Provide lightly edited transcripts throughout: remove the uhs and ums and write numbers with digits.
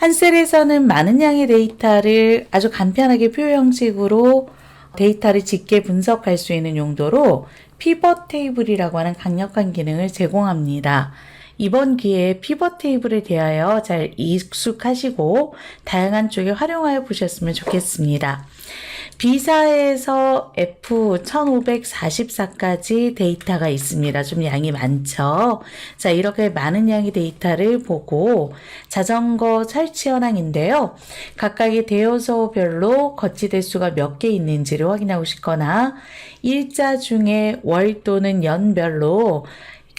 한 셀에서는 많은 양의 데이터를 아주 간편하게 표 형식으로 데이터를 짙게 분석할 수 있는 용도로 피벗 테이블이라고 하는 강력한 기능을 제공합니다. 이번 기회에 피벗 테이블에 대하여 잘 익숙하시고 다양한 쪽에 활용하여 보셨으면 좋겠습니다. B사에서 F1544까지 데이터가 있습니다. 좀 양이 많죠. 자, 이렇게 많은 양의 데이터를 보고 자전거 설치 현황인데요. 각각의 대여소별로 거치 대수가 몇 개 있는지를 확인하고 싶거나 일자 중에 월 또는 연별로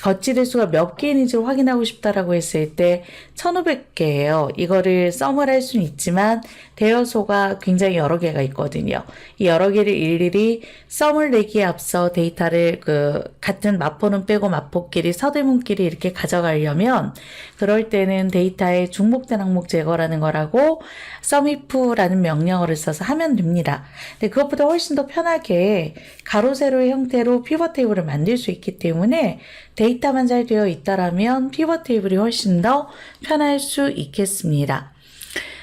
거치 대수가 몇 개 있는지를 확인하고 싶다라고 했을 때 1500개예요. 이거를 썸을 할 수는 있지만 대여소가 굉장히 여러 개가 있거든요. 이 여러 개를 일일이 썸을 내기에 앞서 데이터를 같은 마포는 빼고 마포끼리 서대문끼리 이렇게 가져가려면 그럴 때는 데이터의 중복된 항목 제거라는 거라고 썸이프라는 명령어를 써서 하면 됩니다. 근데 그것보다 훨씬 더 편하게 가로 세로의 형태로 피벗 테이블을 만들 수 있기 때문에 데이터만 잘 되어 있다라면 피벗 테이블이 훨씬 더 편할 수 있겠습니다.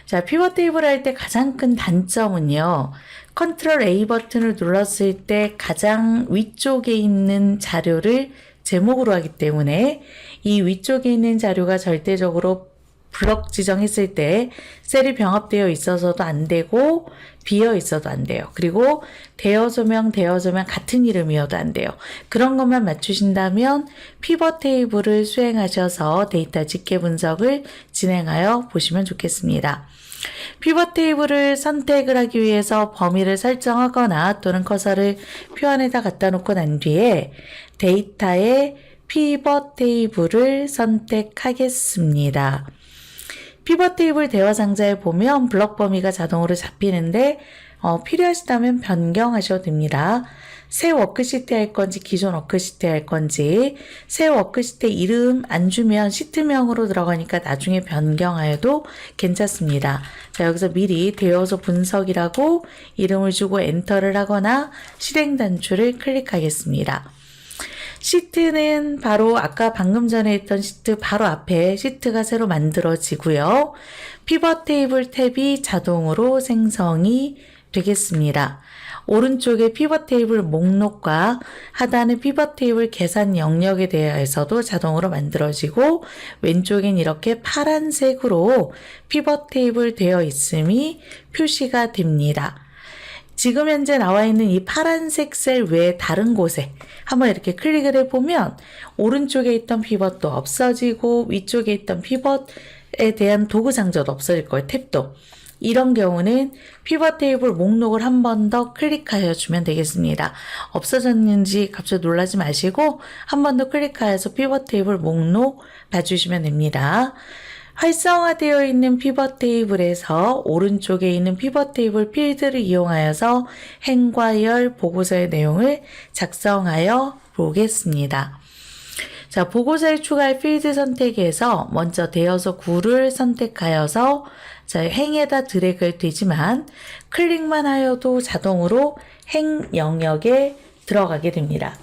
자, 피벗 테이블 할 때 가장 큰 단점은요. 컨트롤 A 버튼을 눌렀을 때 가장 위쪽에 있는 자료를 제목으로 하기 때문에 이 위쪽에 있는 자료가 절대적으로 블럭 지정했을 때 셀이 병합되어 있어서도 안 되고 비어 있어도 안 돼요. 그리고 대여소명 같은 이름이어도 안 돼요. 그런 것만 맞추신다면 피벗 테이블을 수행하셔서 데이터 집계 분석을 진행하여 보시면 좋겠습니다. 피벗 테이블을 선택을 하기 위해서 범위를 설정하거나 또는 커서를 표 안에다 갖다 놓고 난 뒤에 데이터의 피벗 테이블을 선택하겠습니다. 피벗 테이블 대화 상자에 보면 블럭 범위가 자동으로 잡히는데 필요하시다면 변경하셔도 됩니다. 새 워크시트 할 건지 기존 워크시트 할 건지 새 워크시트 이름 안 주면 시트명으로 들어가니까 나중에 변경하여도 괜찮습니다. 자, 여기서 미리 대여소 분석이라고 이름을 주고 엔터를 하거나 실행 단추를 클릭하겠습니다. 시트는 바로 아까 방금 전에 했던 시트 바로 앞에 시트가 새로 만들어지고요. 피벗 테이블 탭이 자동으로 생성이 되겠습니다. 오른쪽에 피벗 테이블 목록과 하단의 피벗 테이블 계산 영역에 대해서도 자동으로 만들어지고 왼쪽엔 이렇게 파란색으로 피벗 테이블 되어 있음이 표시가 됩니다. 지금 현재 나와 있는 이 파란색 셀 외에 다른 곳에 한번 이렇게 클릭을 해보면 오른쪽에 있던 피벗도 없어지고 위쪽에 있던 피벗에 대한 도구 장저도 없어질 거예요. 탭도. 이런 경우는 피벗 테이블 목록을 한 번 더 클릭하여 주면 되겠습니다. 없어졌는지 갑자기 놀라지 마시고 한 번 더 클릭하여서 피벗 테이블 목록 봐주시면 됩니다. 활성화되어 있는 피벗 테이블에서 오른쪽에 있는 피벗 테이블 필드를 이용하여서 행과 열 보고서의 내용을 작성하여 보겠습니다. 자, 보고서에 추가할 필드 선택에서 먼저 대여소 9를 선택하여서 자, 행에다 드래그가 되지만 클릭만 하여도 자동으로 행 영역에 들어가게 됩니다.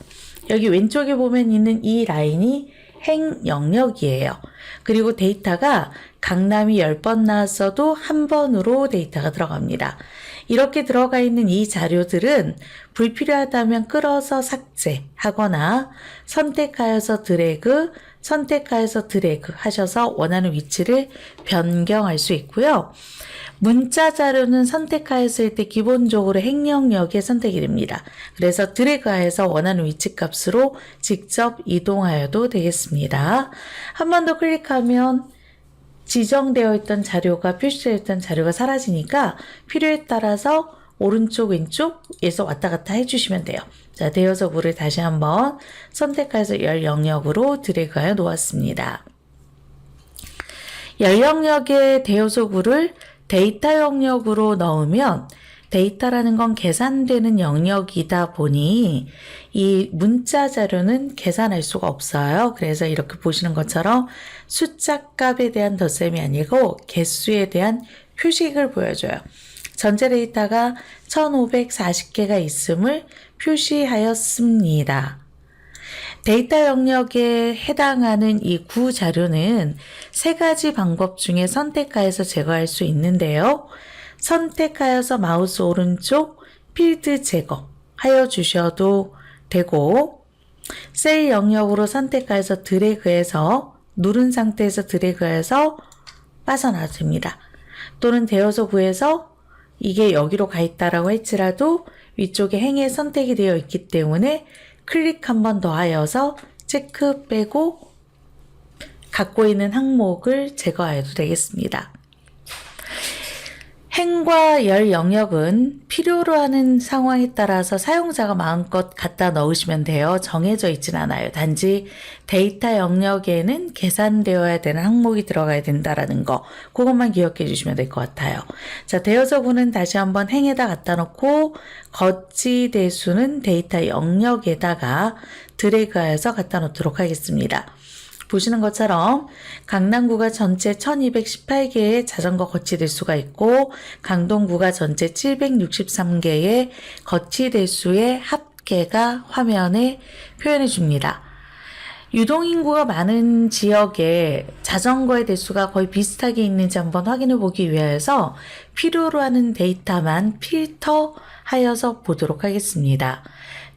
여기 왼쪽에 보면 있는 이 라인이 행 영역이에요. 그리고 데이터가 강남이 10번 나왔어도 한 번으로 데이터가 들어갑니다. 이렇게 들어가 있는 이 자료들은 불필요하다면 끌어서 삭제하거나 선택하여서 드래그 하셔서 원하는 위치를 변경할 수 있고요. 문자 자료는 선택하였을 때 기본적으로 행 영역에 선택이 됩니다. 그래서 드래그하여서 원하는 위치 값으로 직접 이동하여도 되겠습니다. 한 번 더 클릭하면 지정되어 있던 자료가 표시되어 있던 자료가 사라지니까 필요에 따라서 오른쪽 왼쪽에서 왔다 갔다 해주시면 돼요. 자, 대여소 9를 다시 한번 선택해서 열 영역으로 드래그하여 놓았습니다. 열 영역의 대여소 9를 데이터 영역으로 넣으면 데이터라는 건 계산되는 영역이다 보니 이 문자 자료는 계산할 수가 없어요. 그래서 이렇게 보시는 것처럼 숫자 값에 대한 덧셈이 아니고 개수에 대한 표식을 보여줘요. 전체 데이터가 1540개가 있음을 표시하였습니다. 데이터 영역에 해당하는 이 구 자료는 세 가지 방법 중에 선택하여서 제거할 수 있는데요. 선택하여서 마우스 오른쪽 필드 제거하여 주셔도 되고, 셀 영역으로 선택하여서 드래그해서 누른 상태에서 드래그해서 빠져나와도 됩니다. 또는 대여서 구해서 이게 여기로 가 있다라고 할지라도 위쪽에 행에 선택이 되어 있기 때문에 클릭 한 번 더 하여서 체크 빼고 갖고 있는 항목을 제거해도 되겠습니다. 행과 열 영역은 필요로 하는 상황에 따라서 사용자가 마음껏 갖다 넣으시면 돼요. 정해져 있진 않아요. 단지 데이터 영역에는 계산되어야 되는 항목이 들어가야 된다라는 거, 그것만 기억해 주시면 될 것 같아요. 자, 대여서구는 다시 한번 행에다 갖다 놓고 거치 대수는 데이터 영역에다가 드래그해서 갖다 놓도록 하겠습니다. 보시는 것처럼 강남구가 전체 1218개의 자전거 거치 대수가 있고, 강동구가 전체 763개의 거치 대수의 합계가 화면에 표현해 줍니다. 유동인구가 많은 지역에 자전거의 대수가 거의 비슷하게 있는지 한번 확인해 보기 위해서 필요로 하는 데이터만 필터하여서 보도록 하겠습니다.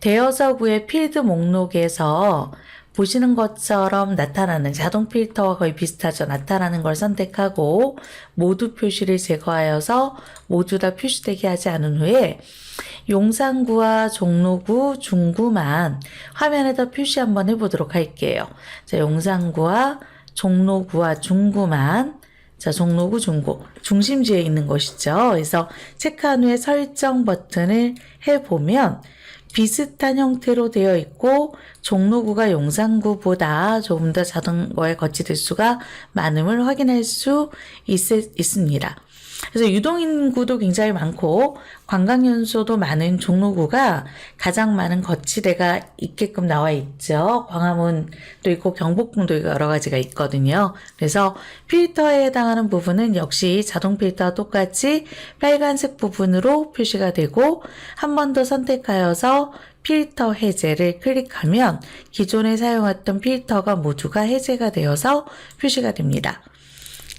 대여서구의 필드 목록에서 보시는 것처럼 나타나는 자동 필터와 거의 비슷하죠. 나타나는 걸 선택하고 모두 표시를 제거하여서 모두 다 표시되게 하지 않은 후에 용산구와 종로구, 중구만 화면에다 표시 한번 해보도록 할게요. 자, 용산구와 종로구와 중구만, 자, 종로구, 중구, 중심지에 있는 것이죠. 그래서 체크한 후에 설정 버튼을 해보면 비슷한 형태로 되어 있고, 종로구가 용산구보다 조금 더 자전거의 거치 대수가 많음을 확인할 수 있습니다. 그래서 유동인구도 굉장히 많고 관광연소도 많은 종로구가 가장 많은 거치대가 있게끔 나와 있죠. 광화문도 있고 경복궁도 여러 가지가 있거든요. 그래서 필터에 해당하는 부분은 역시 자동 필터와 똑같이 빨간색 부분으로 표시가 되고, 한 번 더 선택하여서 필터 해제를 클릭하면 기존에 사용했던 필터가 모두가 해제가 되어서 표시가 됩니다.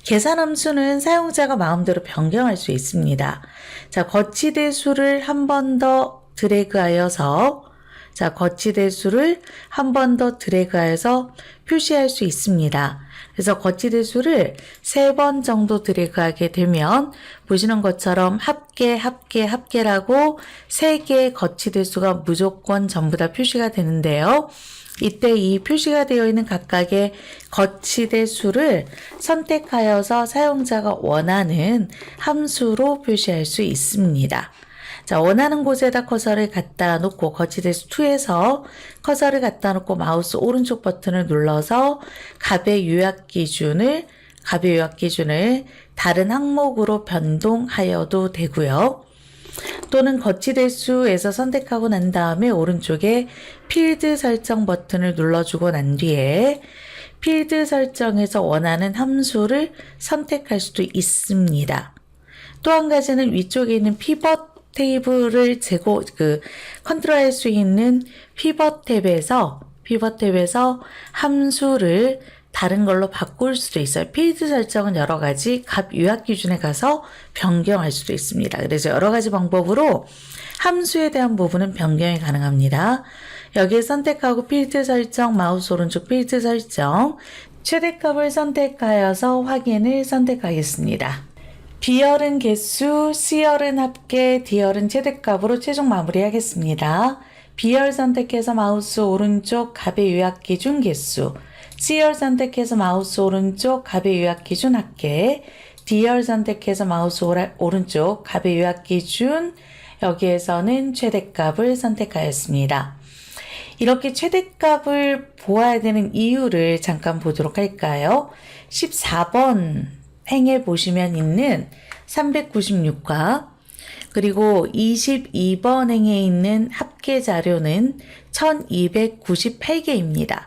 계산 함수는 사용자가 마음대로 변경할 수 있습니다. 자, 거치 대수를 한 번 더 드래그하여서, 자, 거치 대수를 한 번 더 드래그하여서 표시할 수 있습니다. 그래서 거치 대수를 3번 정도 드래그하게 되면 보시는 것처럼 합계라고 3개의 거치 대수가 무조건 전부 다 표시가 되는데요. 이때 이 표시가 되어 있는 각각의 거치대 수를 선택하여서 사용자가 원하는 함수로 표시할 수 있습니다. 자, 원하는 곳에다 커서를 갖다 놓고 거치대 수 2에서 커서를 갖다 놓고 마우스 오른쪽 버튼을 눌러서 값의 요약 기준을 다른 항목으로 변동하여도 되고요. 또는 거치 대수에서 선택하고 난 다음에 오른쪽에 필드 설정 버튼을 눌러주고 난 뒤에 필드 설정에서 원하는 함수를 선택할 수도 있습니다. 또 한 가지는 위쪽에 있는 피벗 테이블을 컨트롤할 수 있는 피벗 탭에서 함수를 다른 걸로 바꿀 수도 있어요. 필드 설정은 여러 가지 값 요약 기준에 가서 변경할 수도 있습니다. 그래서 여러 가지 방법으로 함수에 대한 부분은 변경이 가능합니다. 여기에 선택하고 필드 설정, 마우스 오른쪽 필드 설정, 최대값을 선택하여서 확인을 선택하겠습니다. B열은 개수, C열은 합계, D열은 최대값으로 최종 마무리하겠습니다. B열 선택해서 마우스 오른쪽 값의 요약 기준 개수, C열 선택해서 마우스 오른쪽 값의 요약 기준 합계, D열 선택해서 마우스 오른쪽 값의 요약 기준, 여기에서는 최대값을 선택하였습니다. 이렇게 최대값을 보아야 되는 이유를 잠깐 보도록 할까요? 14번 행에 보시면 있는 396과 그리고 22번 행에 있는 합계 자료는 1298개입니다.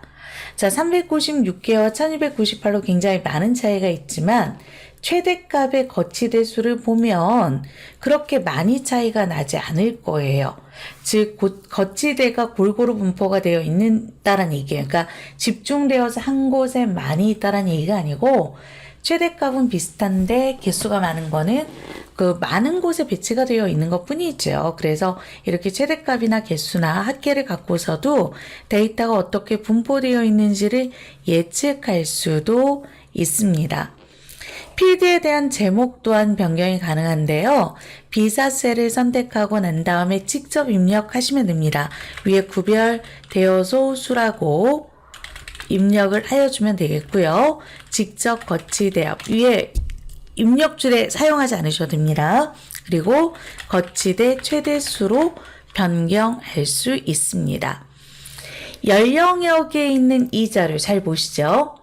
자, 396개와 1298로 굉장히 많은 차이가 있지만 최대값의 거치대 수를 보면 그렇게 많이 차이가 나지 않을 거예요. 즉, 거치대가 골고루 분포가 되어 있다는 얘기예요. 그러니까 집중되어서 한 곳에 많이 있다는 얘기가 아니고 최대값은 비슷한데 개수가 많은 거는 그 많은 곳에 배치가 되어 있는 것 뿐이죠. 그래서 이렇게 최대값이나 개수나 합계를 갖고서도 데이터가 어떻게 분포되어 있는지를 예측할 수도 있습니다. 필드에 대한 제목 또한 변경이 가능한데요. 비사셀을 선택하고 난 다음에 직접 입력하시면 됩니다. 위에 구별되어서 수라고 입력을 하여주면 되겠고요. 직접 거치대합 위에 입력줄에 사용하지 않으셔도 됩니다. 그리고 거치대 최대수로 변경할 수 있습니다. 열 영역에 있는 이 자료 잘 보시죠.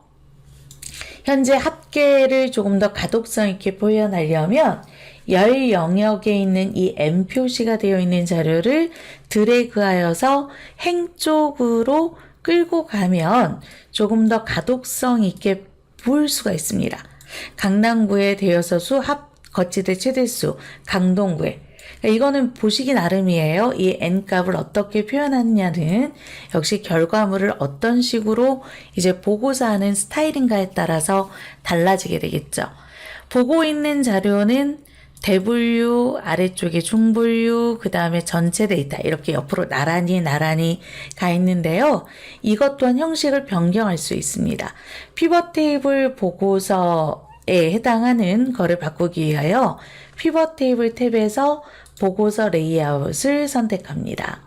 현재 합계를 조금 더 가독성 있게 표현하려면 열 영역에 있는 이 M 표시가 되어 있는 자료를 드래그하여서 행 쪽으로 끌고 가면 조금 더 가독성 있게 볼 수가 있습니다. 강남구의 대여서수 합 거치대 최대수, 강동구의 이거는 보시기 나름이에요. 이 n값을 어떻게 표현하느냐는 역시 결과물을 어떤 식으로 이제 보고서 하는 스타일인가에 따라서 달라지게 되겠죠. 보고 있는 자료는 대분류, 아래쪽에 중분류, 그 다음에 전체 데이터 이렇게 옆으로 나란히 가 있는데요. 이것 또한 형식을 변경할 수 있습니다. 피벗 테이블 보고서에 해당하는 거를 바꾸기 위하여 피벗 테이블 탭에서 보고서 레이아웃을 선택합니다.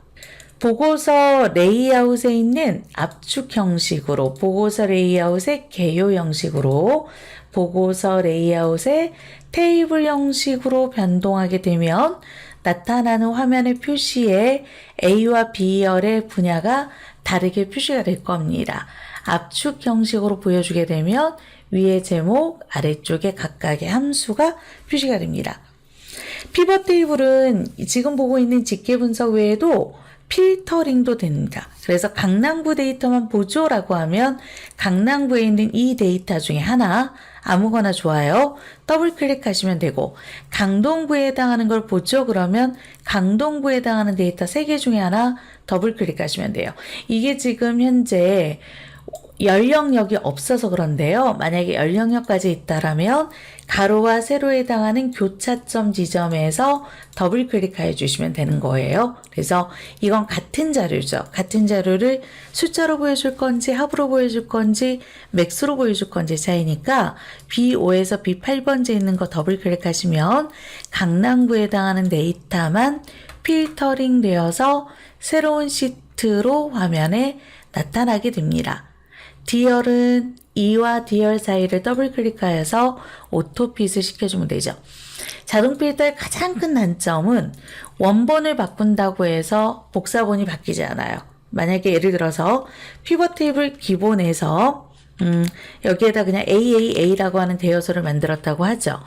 보고서 레이아웃에 있는 압축 형식으로, 보고서 레이아웃의 개요 형식으로, 보고서 레이아웃의 테이블 형식으로 변동하게 되면 나타나는 화면의 표시에 A와 B열의 분야가 다르게 표시가 될 겁니다. 압축 형식으로 보여주게 되면 위의 제목, 아래쪽에 각각의 함수가 표시가 됩니다. 피벗 테이블은 지금 보고 있는 집계 분석 외에도 필터링도 됩니다. 그래서 강남구 데이터만 보조라고 하면 강남구에 있는 이 데이터 중에 하나 아무거나 좋아요. 더블 클릭하시면 되고 강동구에 해당하는 걸 보죠. 그러면 강동구에 해당하는 데이터 3개 중에 하나 더블 클릭하시면 돼요. 이게 지금 현재 열 영역이 없어서 그런데요. 만약에 열 영역까지 있다라면 가로와 세로에 해당하는 교차점 지점에서 더블 클릭해 주시면 되는 거예요. 그래서 이건 같은 자료죠. 같은 자료를 숫자로 보여줄 건지 합으로 보여줄 건지 맥스로 보여줄 건지 차이니까 B5에서 B8번째 있는 거 더블 클릭하시면 강남구에 해당하는 데이터만 필터링 되어서 새로운 시트로 화면에 나타나게 됩니다. D열은 E와 D열 사이를 더블 클릭하여서 오토핏을 시켜주면 되죠. 자동 필터의 가장 큰 단점은 원본을 바꾼다고 해서 복사본이 바뀌지 않아요. 만약에 예를 들어서 피벗 테이블 기본에서 여기에다 그냥 AAA라고 하는 대여소를 만들었다고 하죠.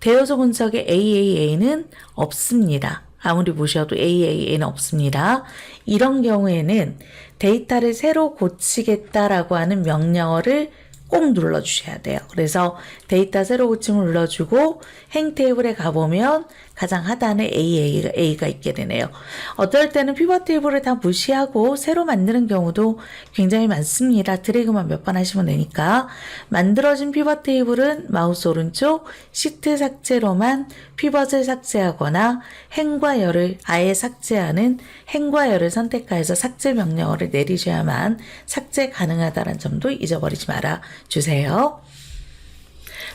대여소 분석에 AAA는 없습니다. 아무리 보셔도 AAA는 없습니다. 이런 경우에는 데이터를 새로 고치겠다라고 하는 명령어를 꼭 눌러주셔야 돼요. 그래서 데이터 새로 고침을 눌러주고 행 테이블에 가보면 가장 하단에 A가 있게 되네요. 어떨 때는 피벗 테이블을 다 무시하고 새로 만드는 경우도 굉장히 많습니다. 드래그만 몇 번 하시면 되니까. 만들어진 피벗 테이블은 마우스 오른쪽 시트 삭제로만 피벗을 삭제하거나 행과 열을 아예 삭제하는 행과 열을 선택하여서 삭제 명령어를 내리셔야만 삭제 가능하다는 점도 잊어버리지 말아 주세요.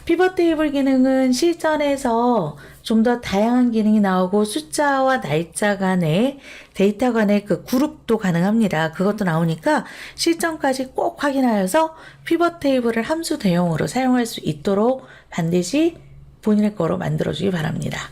피벗 테이블 기능은 실전에서 좀 더 다양한 기능이 나오고 숫자와 날짜 간의 데이터 간의 그 그룹도 가능합니다. 그것도 나오니까 실전까지 꼭 확인하여서 피벗 테이블을 함수 대용으로 사용할 수 있도록 반드시 본인의 거로 만들어주기 바랍니다.